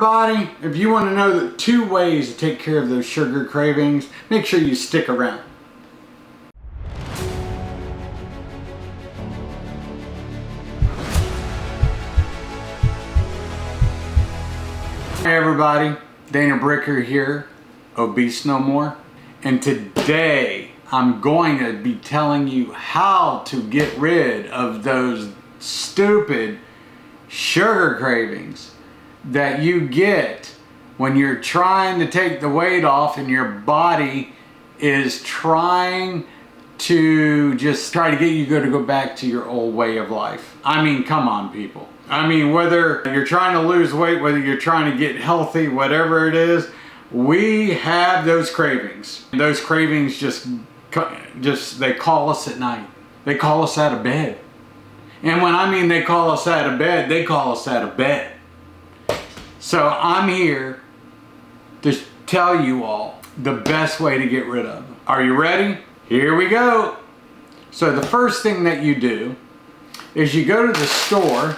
everybody, if you want to know the 2 ways to take care of those sugar cravings, make sure you stick around. Hey everybody, Dana Bricker here, Obese No More, and today I'm going to be telling you how to get rid of those stupid sugar cravings that you get when you're trying to take the weight off and your body is trying to just try to get you to go back to your old way of life. I mean, come on people. I mean, whether you're trying to lose weight, whether you're trying to get healthy, whatever it is, we have those cravings. Those cravings just they call us at night. They call us out of bed. And when I mean they call us out of bed, they call us out of bed. So I'm here to tell you all the best way to get rid of them. Are you ready? Here we go. So the first thing that you do is you go to the store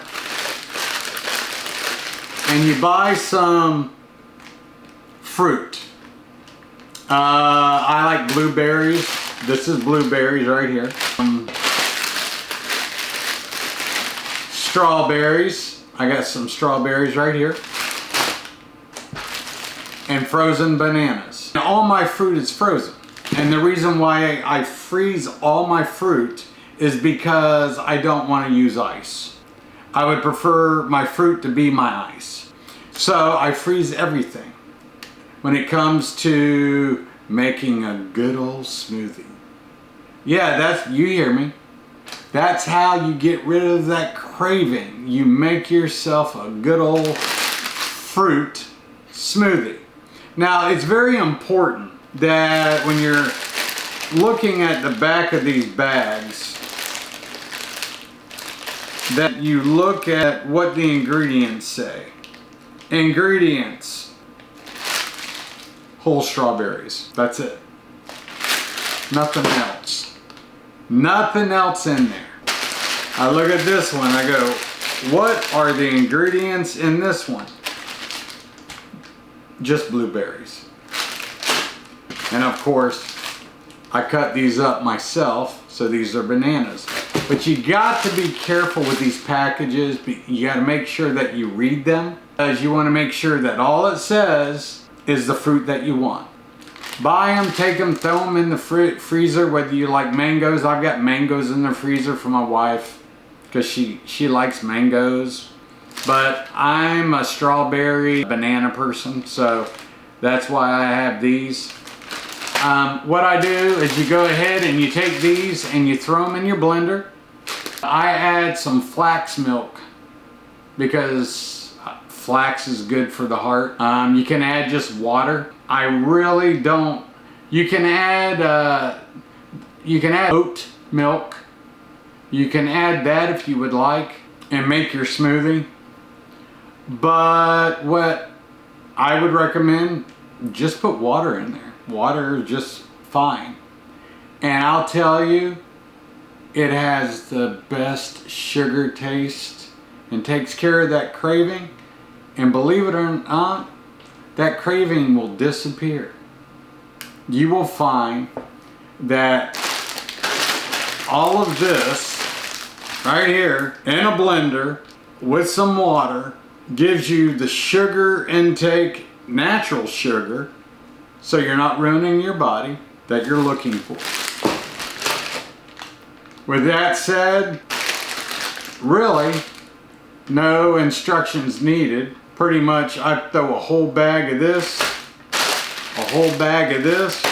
and you buy some fruit. I like blueberries. This is blueberries right here. Strawberries. I got some strawberries right here. And frozen bananas. Now, all my fruit is frozen. And the reason why I freeze all my fruit is because I don't want to use ice. I would prefer my fruit to be my ice. So I freeze everything when it comes to making a good old smoothie. Yeah, you hear me. That's how you get rid of that craving. You make yourself a good old fruit smoothie. Now, it's very important that when you're looking at the back of these bags, that you look at what the ingredients say. Ingredients: whole strawberries. That's it. Nothing else. Nothing else in there. I look at this one, I go, what are the ingredients in this one? Just blueberries. And of course, I cut these up myself, so these are bananas. But you got to be careful with these packages. You got to make sure that you read them, because you want to make sure that all it says is the fruit that you want. Buy them, take them, throw them in the freezer, whether you like mangoes. I've got mangoes in the freezer for my wife because she likes mangoes. But I'm a strawberry banana person, so that's why I have these. What I do is you go ahead and you take these and you throw them in your blender. I add some flax milk because flax is good for the heart. You can add just water. I really don't. You can add oat milk. You can add that if you would like and make your smoothie. But what I would recommend, just put water in there. Water is just fine. And I'll tell you, it has the best sugar taste and takes care of that craving. And believe it or not, that craving will disappear. You will find that all of this right here in a blender with some water gives you the sugar intake, natural sugar, so you're not ruining your body, that you're looking for. With that said, really, no instructions needed. Pretty much I throw a whole bag of this, a whole bag of this,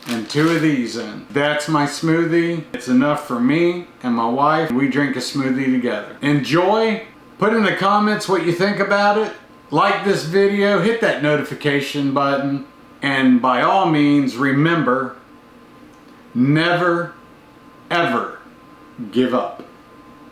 and 2 of these in. That's my smoothie. It's enough for me and my wife. We drink a smoothie together. Enjoy. Put in the comments what you think about it. Like this video, hit that notification button, and by all means, remember, never, ever give up.